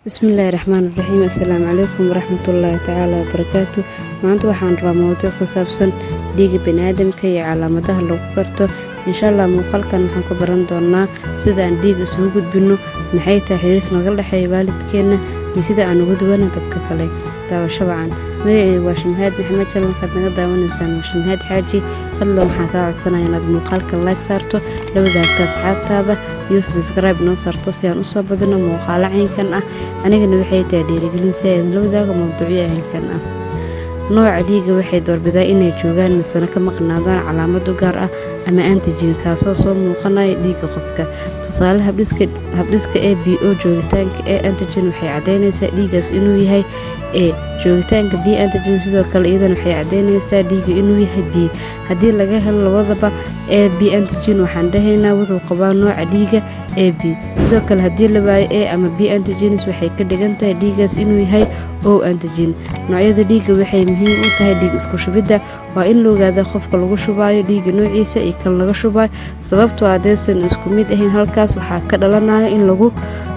Bismillahirrahmanirrahiim. Assalaamu calaykum waraxmatullaahi tacaala wabarakaatu. Maanta waxaan rabaa mowduuc ku saabsan dhiigga bini'aadamka iyo calaamadaha lagu garto. Insha Allah muuqaalkan waxaan ku baran doonaa sida aan dhiig isugu gudbino, maxay tahay xiriirka naga dhexeeya waalidkeena iyo sida aan ugu duwanaa dadka kale. Daawasho wacan. Magacaygu waa Shimhaad Maxamed. Channelkaad naga daawanaysaan waa Shimhaad Xaaji. Fadlan waxaan kaa codsanayaa inaad muuqaalkan like saarto, la wadaagto asxaabtaada iyo subscribe noo saarto si aan u soo badino muuqaalo caynkan ah. Anigana waxay tahay dhiirigelin si aan la wadaago mowduucyo caynkan ah. Nooca dhiigga waxay doorbidaan inay joogaan misana ka maqnaadaan calaamado gaar ah ama antigen kaasoo soo muuqanaya dhiigga qofka. Tusaale habdhiska ABO joogitaanka ee antigen waxay cadeynaysaa dhiiggaas inuu yahay A. Joogitaanka B antigen sidoo kale iyadana waxay cadeynaysaa dhiigga inuu yahay B. Haddii laga helo labadaba AB antigen waxaan dhahaynaa wuxuu qabaa nooca dhiigga AB. Sidoo kale haddii la waayo A ama B antigens waxay ka dhigan tahay dhiiggaas inuu yahay O antigen. Noocyada dhiigga waxay muhiim u tahay dhiig isku shubidda. Waa in la ogaado qofka lagu shubayo dhiigga noociisa iyo kan laga shubayo sababtoo ah haddaysan isku mid ahayn halkaas waxaa ka dhalanaya in lagu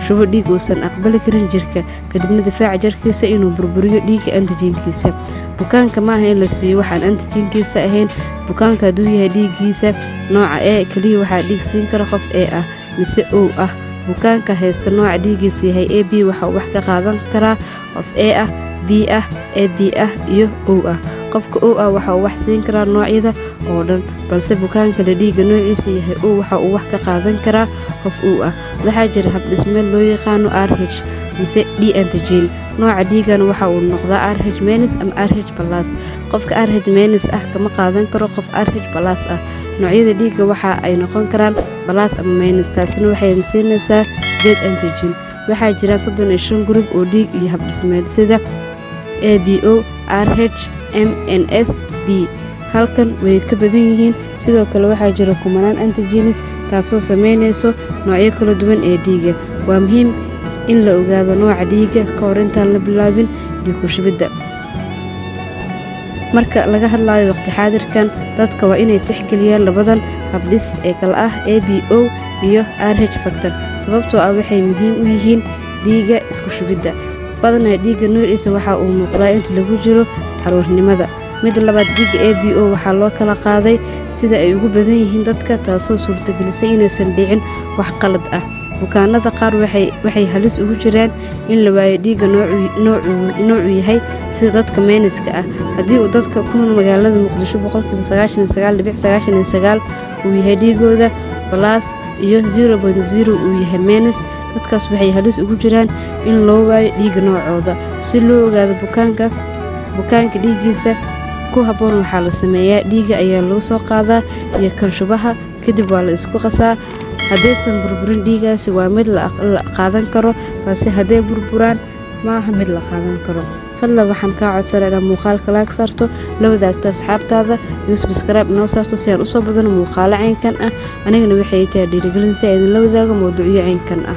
shubo dhiig uusan aqbali karin jirka kadibna difaaca jirkiisa inuu burburiyo dhiigga antigenkiisa. Bukaanka ma aha in la siiyo waxaan antigenkiisa ahayn. Bukaanka hadduu yahay dhiiggiisa nooca A kaliya waxaa dhiig siin kara qof A ah mise O ah. Bukaanka haysta nooca dhiiggiisa yahay AB waxa uu wax ka qaadan karaa qof A ah, B ah, AB ah iyo O ah. Qofka O ah waxa uu wax siin karaa noocyada oo dhan, balse bukaanka la dhiigga noociisa yahay O waxa uu wax ka qaadan karaa qof O ah. Waxaa jira hab dhismeed loo yaqaano RH mise D antigen. Nooca dhiiggan waxa uu noqdaa RH- ama RH+. Qofka RH- ah kama qaadan karo qof RH+ ah. Noocyada dhiigga waxa ay noqon karaan plus ama minus, taasina waxay siinaysaa 8 antigen. Waxaa jira 35 group oo dhiig iyo hab dhismeed sida ABO, RH, MNS, B. Halkan way ka badan yihiin. Sidoo kale waxaa jira kumanaan antigens taasoo sameynayso noocyo kala duwan ee dhiigga. Waa muhiim in la ogaado nooca dhiigga ka hor intaan la bilaabin dhiig ku shubidda. Marka laga hadlayo waqti xaadirkan dadka waa inay tixgeliyaan labadan habdhis ee kala ah ABO iyo RH factor sababtoo ah waxay muhiim u yihiin dhiigga isku shubidda. Badanaa dhiigga noociisa waxa uu muuqdaa inta lagu jiro caruurnimada. Mid labaad dhiigga ABO waxaa loo kala qaaday sida ay ugu badan yihiin dadka taasoo suurtagelisay inaysan dhicin wax qalad ah. Bukaanada qaar waxay halis ugu jiraan in la waayo dhiigga noocu yahay sida dadka meniska ah. Haddii uu dadka ku nool magaalada Muqdisho 99.99% uu yahay dhiigooda plus iyo 0.0 uu yahay menis, dadkaas waxay halis ugu jiraan in loo waayo dhiigga noocooda. Si loo ogaado bukaanka dhiiggiisa ku habboon waxaa la sameeyaa dhiigga ayaa lagu soo qaadaa iyo kan shubaha kadib waa la isku qasaa. Haddaysan burburin dhiiggaasi waa mid la qaadan karo, balse hadday burburaan ma aha mid la qaadan karo. Fadlan waxaan kaa codsanayaa inaad muuqaalka like saarto, la wadaagto asxaabtaada iyo subscribe noo saarto si aan u soo badano muuqaalo caynkan ah. Anigana waxay tahay dhiirigelin si aan la wadaago mowduucyo caynkan ah.